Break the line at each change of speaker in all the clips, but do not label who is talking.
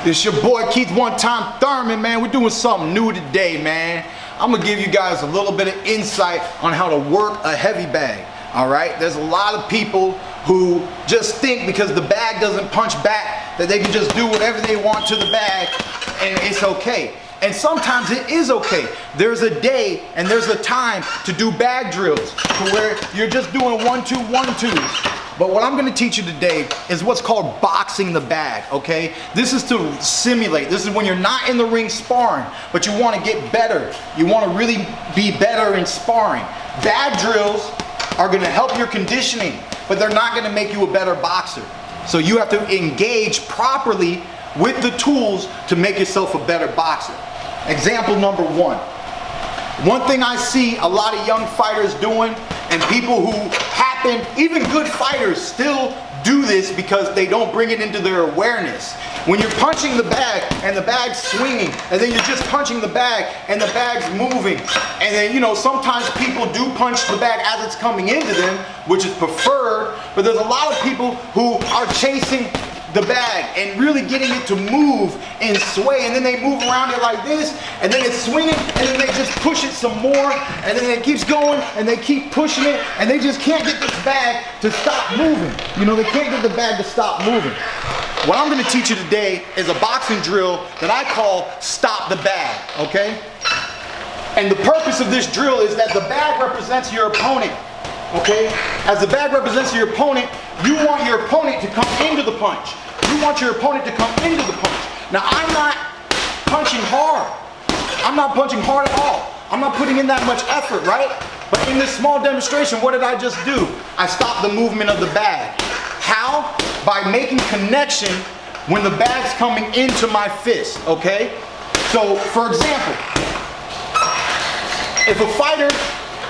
It's your boy Keith One Time Thurman, man. We're doing something new today, man. I'm gonna give you guys a little bit of insight on how to work a heavy bag. Alright? There's a lot of people who just think because the bag doesn't punch back that they can just do whatever they want to the bag and it's okay. And sometimes it is okay. There's a day and there's a time to do bag drills to where you're just doing 1-2, 1-2s. But what I'm gonna teach you today is what's called boxing the bag, okay? This is to simulate. This is when you're not in the ring sparring, but you wanna get better. You wanna really be better in sparring. Bag drills are gonna help your conditioning, but they're not gonna make you a better boxer. So you have to engage properly with the tools to make yourself a better boxer. Example number one. One thing I see a lot of young fighters doing, and people who happen, even good fighters still do this because they don't bring it into their awareness. When you're punching the bag and the bag's swinging, and then you're just punching the bag and the bag's moving, and then, you know, sometimes people do punch the bag as it's coming into them, which is preferred, but there's a lot of people who are chasing the bag and really getting it to move and sway, and then they move around it like this, and then it's swinging, and then they just push it some more, and then it keeps going, and they keep pushing it, and they just can't get this bag to stop moving. You know, they can't get the bag to stop moving. What I'm going to teach you today is a boxing drill that I call stop the bag, okay? And the purpose of this drill is that the bag represents your opponent. Okay? As the bag represents your opponent, you want your opponent to come into the punch. You want your opponent to come into the punch. Now, I'm not punching hard. I'm not punching hard at all. I'm not putting in that much effort, right? But in this small demonstration, what did I just do? I stopped the movement of the bag. How? By making connection when the bag's coming into my fist, okay? So, for example, if a fighter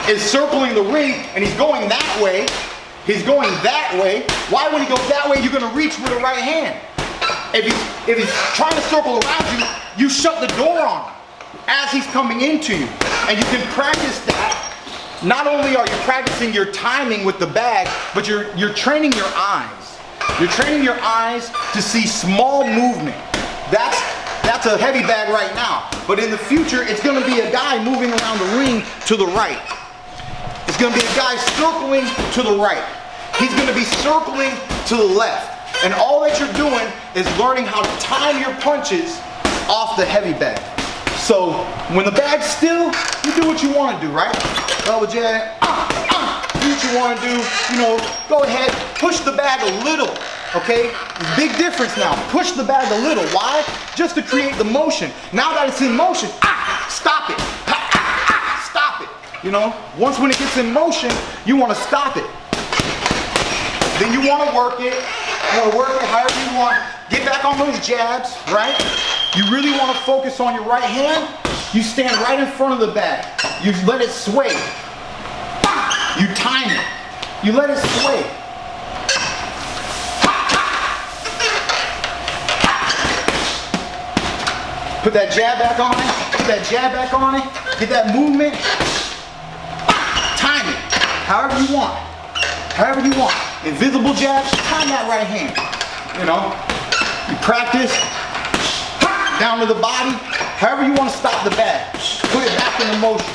is circling the ring and he's going that way, why when he goes that way you're gonna reach with the right hand? If he's trying to circle around you, you shut the door on him as he's coming into you. And you can practice that. Not only are you practicing your timing with the bag, but you're training your eyes. You're training your eyes to see small movement. That's a heavy bag right now. But in the future, it's gonna be a guy moving around the ring to the right. It's going to be a guy circling to the right. He's going to be circling to the left. And all that you're doing is learning how to time your punches off the heavy bag. So when the bag's still, you do what you want to do, right? Double jab, do what you want to do. You know, go ahead, push the bag a little, okay? Big difference now. Push the bag a little. Why? Just to create the motion. Now that it's in motion, stop it. Stop it. You know, once when it gets in motion, you want to stop it. Then you want to work it. You want to work it however you want. Get back on those jabs, right? You really want to focus on your right hand. You stand right in front of the bag. You let it sway. You time it. You let it sway. Put that jab back on it. Put that jab back on it. Get that movement. Time it. However you want. However you want. Invisible jabs, time that right hand. You know, you practice. Down to the body. However you want to stop the bag. Put it back into motion.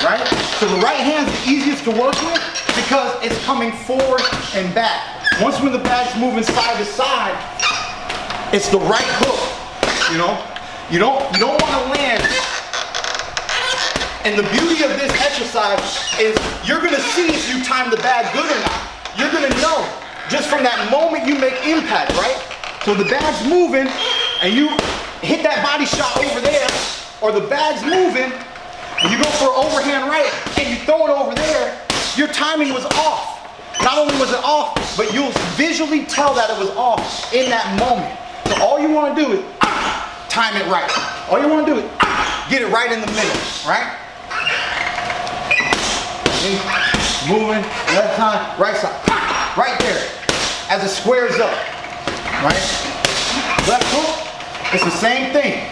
Right? So the right hand's the easiest to work with because it's coming forward and back. Once when the bag's moving side to side, it's the right hook. You know? You don't want to land. And the beauty of this exercise is you're going to see if you time the bag good or not. You're going to know just from that moment you make impact, right? So the bag's moving and you hit that body shot over there, or the bag's moving and you go for an overhand right and you throw it over there, your timing was off. Not only was it off, but you'll visually tell that it was off in that moment. So all you want to do is time it right. All you want to do is get it right in the middle, right? Moving, left side, right side, right there, as it squares up, right? Left hook, it's the same thing,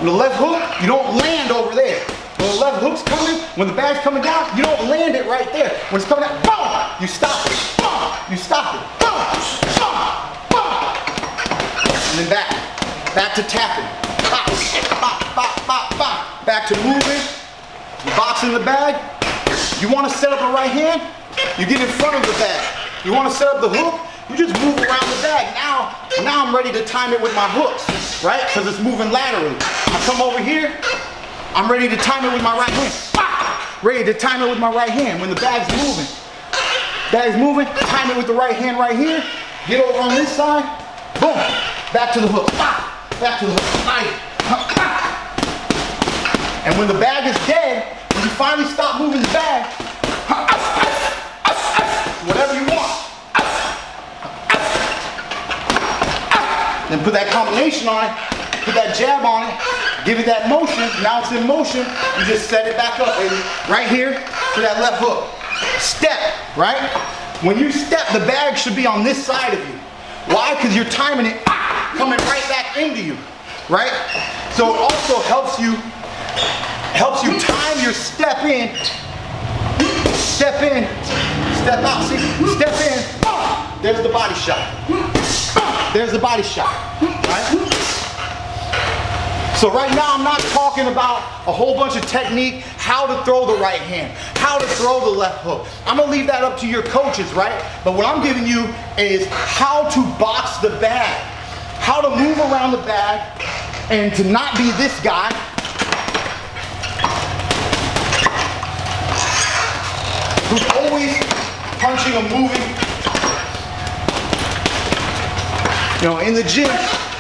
With the left hook, you don't land over there. When the left hook's coming, when the bag's coming down, you don't land it right there. When it's coming out, boom, you stop it, boom, you stop it, boom, boom, boom. bag, you want to set up a right hand, you get in front of the bag. You want to set up the hook, you just move around the bag. Now I'm ready to time it with my hooks, right? Because it's moving laterally. I come over here, I'm ready to time it with my right hand. Ready to time it with my right hand when the bag's moving. Bag's moving, time it with the right hand right here. Get over on this side, boom, back to the hook, back to the hook. And when the bag is dead, when you finally stop moving the bag, whatever you want. Then put that combination on it, put that jab on it, give it that motion. Now it's in motion. You just set it back up, baby. Right here to that left hook. Step, right? When you step, the bag should be on this side of you. Why? Because you're timing it, coming right back into you, right? So it also helps you time your step in, step out, see, step in, there's the body shot. There's the body shot, right? So right now I'm not talking about a whole bunch of technique, how to throw the right hand, how to throw the left hook. I'm gonna leave that up to your coaches, right? But what I'm giving you is how to box the bag, how to move around the bag and to not be this guy. Who's always punching or moving. You know, in the gym,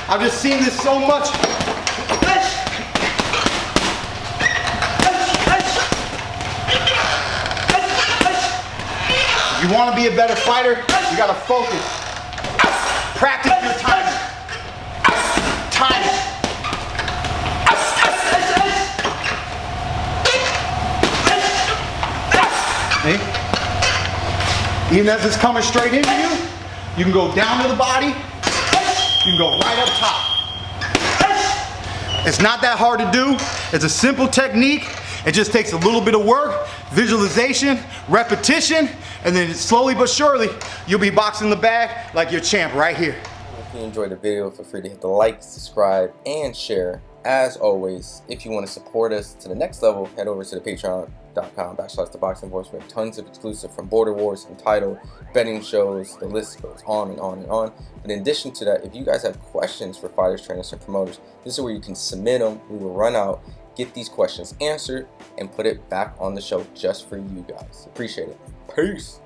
I've just seen this so much. If you want to be a better fighter, you got to focus. Practice your timing. Time it. See? Even as it's coming straight into you, you can go down to the body, you can go right up top. It's not that hard to do. It's a simple technique. It just takes a little bit of work, visualization, repetition, and then slowly but surely, you'll be boxing the bag like your champ right here.
If you enjoyed the video, feel free to hit the like, subscribe, and share. As always, if you want to support us to the next level, head over to the patreon.com/ThaBoxingVoice. We have tons of exclusive from Border Wars, entitled betting shows, the list goes on and on and on. But in addition to that, if you guys have questions for fighters, trainers, and promoters, this is where you can submit them. We will run out, get these questions answered, and put it back on the show just for you guys. Appreciate it. Peace.